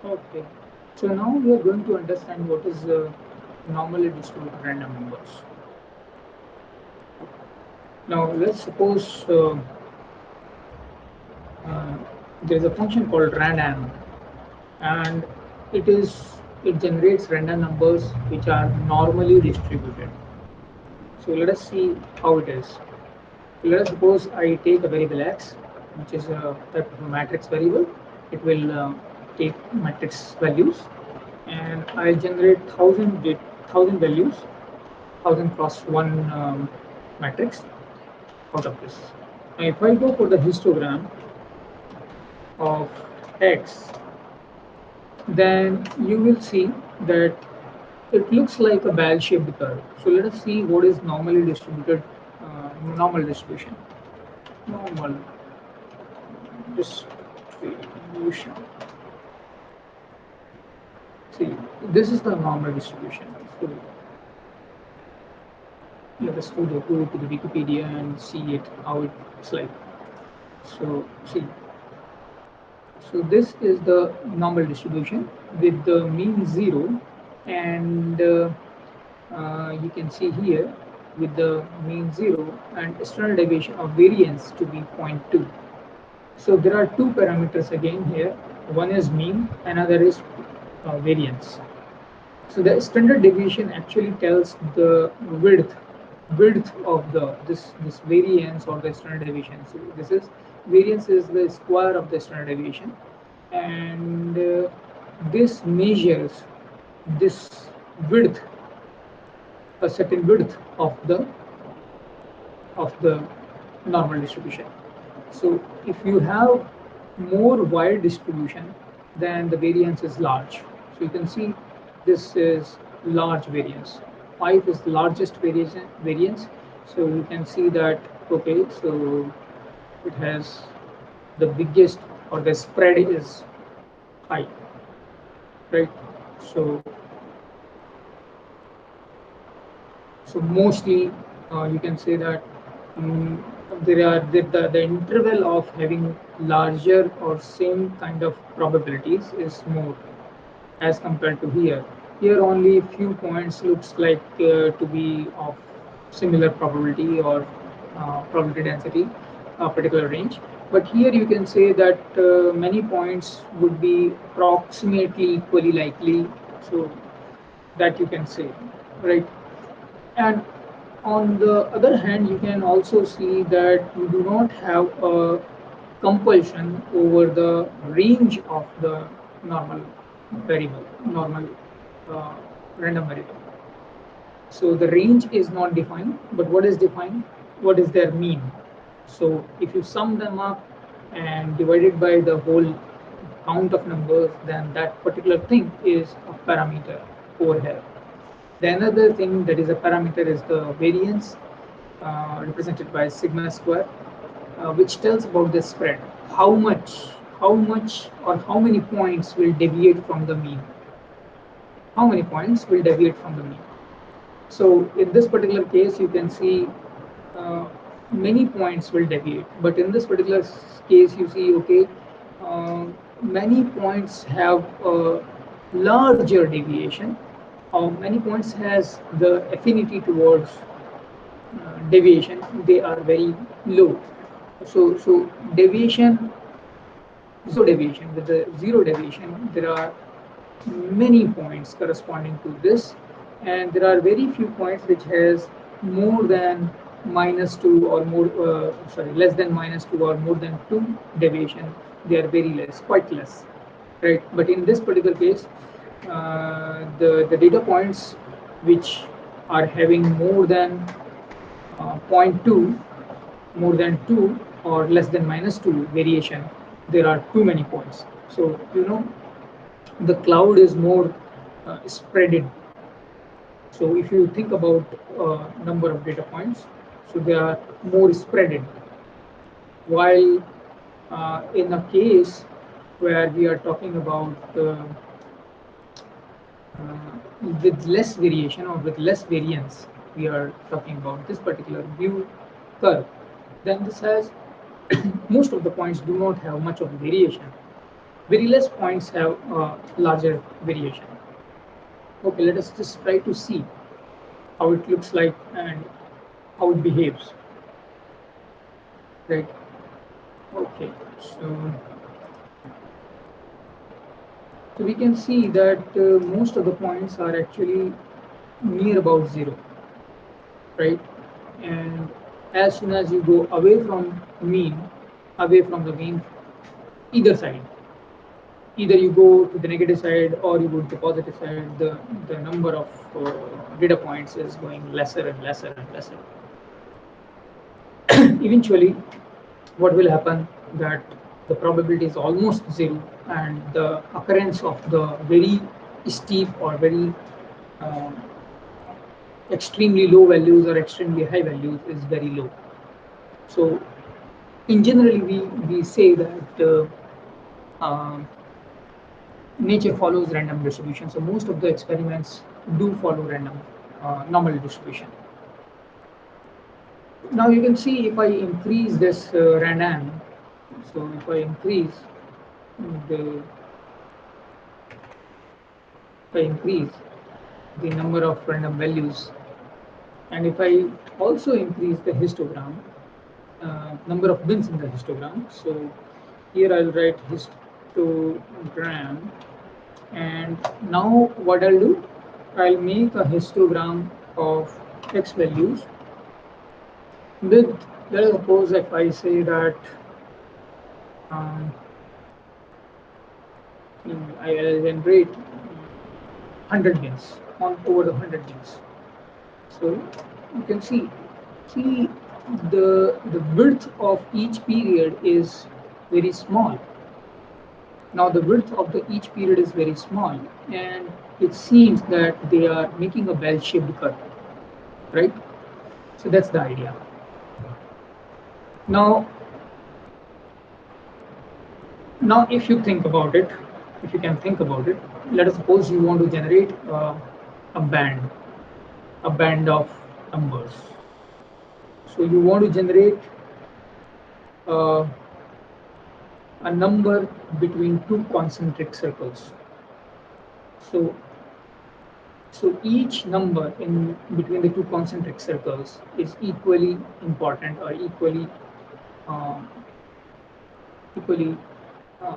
Okay. So now we are going to understand what is normally distributed random numbers. Now let's suppose uh, there is a function called random, and it generates random numbers which are normally distributed. So let us see how it is. Let us suppose I take a variable x, which is a type of a matrix variable. It will take matrix values, and I'll generate thousand values, thousand cross one matrix out of this. Now, if I go for the histogram of x, then you will see that it looks like a bell-shaped curve. So let us see what is normally distributed, normal distribution. Normal distribution. See, this is the normal distribution. So let us go to the Wikipedia and see it how it's like. So see, so this is the normal distribution with the mean 0, and you can see here with the mean 0 and standard deviation of variance to be zero point 0.2. So there are two parameters again here. One is mean, another is variance. So the standard deviation actually tells the width of the this variance or the standard deviation. So this is variance is the square of the standard deviation, and this measures this width, a certain width of the normal distribution. So if you have more wide distribution, then the variance is large. So you can see this is large variance. 5 is the largest variance. So you can see that, okay, so it has the biggest, or the spread is high, right? So So mostly you can say that um, there are the interval of having larger or same kind of probabilities is more as compared to here. Here only few points looks like to be of similar probability or probability density, a particular range. But here you can say that many points would be approximately equally likely. So that you can say, right? And on the other hand, you can also see that you do not have a compulsion over the range of the normal normal uh, random variable. So the range is not defined, but what is defined? What is their mean? So if you sum them up and divide it by the whole count of numbers, then that particular thing is a parameter over here. The another thing that is a parameter is the variance, represented by sigma square, which tells about the spread. How much, or how many points will deviate from the mean? How many points will deviate from the mean? So in this particular case, you can see uh, many points will deviate. But in this particular case, you see, okay, uh, many points have a larger deviation. Many points has the affinity towards deviation. They are very low. So deviation, with the zero deviation, there are many points corresponding to this, and there are very few points which has more than minus 2 or more, sorry, less than minus 2 or more than 2 deviation. They are very less, quite less, right? But in this particular case, the data points which are having more than zero point 0.2, more than 2 or less than minus 2 variation, there are too many points. So the cloud is more spreaded. So if you think about number of data points, so they are more spreaded. While in a case where we are talking about with less variation or with less variance, we are talking about this particular view curve, then this has most of the points do not have much of variation. very less points have larger variation. Okay, let us just try to see how it looks like and how it behaves. Right. Okay. So we can see that most of the points are actually near about zero, right? And as soon as you go away from the mean, either side, either you go to the negative side or you go to the positive side, the number of data points is going lesser and lesser and lesser. Eventually, what will happen that the probability is almost zero, and the occurrence of the very steep or very uh, extremely low values or extremely high values is very low. So in generally we say that nature follows random distribution. So most of the experiments do follow random normal distribution. Now you can see if I increase this random, so if I increase the number of random values, and if I also increase the histogram, number of bins in the histogram. So here I'll write histogram, and now what I'll do, I'll make a histogram of x values with, let us suppose if I say that I'll generate 100 bins on over the 100 bins. So you can see the width of each period is very small. Now the width of each period is very small, and it seems that they are making a bell-shaped curve, right? So that's the idea. Now if you think about it, if you can think about it, let us suppose you want to generate a band of numbers. So you want to generate a number between two concentric circles. So each number in between the two concentric circles is equally important or equally uh,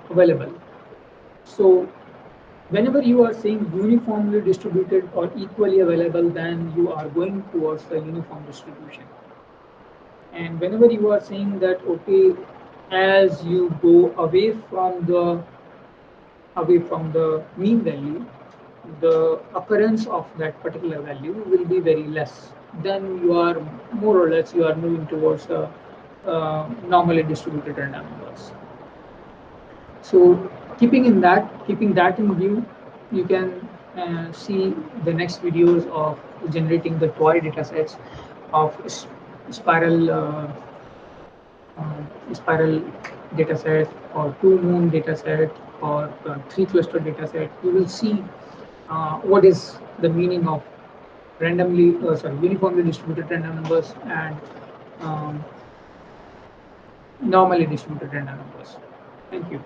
available. So whenever you are saying uniformly distributed or equally available, then you are going towards the uniform distribution. And whenever you are saying that, okay, as you go away from the mean value, the occurrence of that particular value will be very less. Then you are more or less you are moving towards the normally distributed random numbers. So keeping that in view, you can see the next videos of generating the toy data sets of spiral spiral data set or two moon data set or three cluster data set. You will see what is the meaning of uniformly distributed random numbers and um, normally distributed random numbers. Thank you.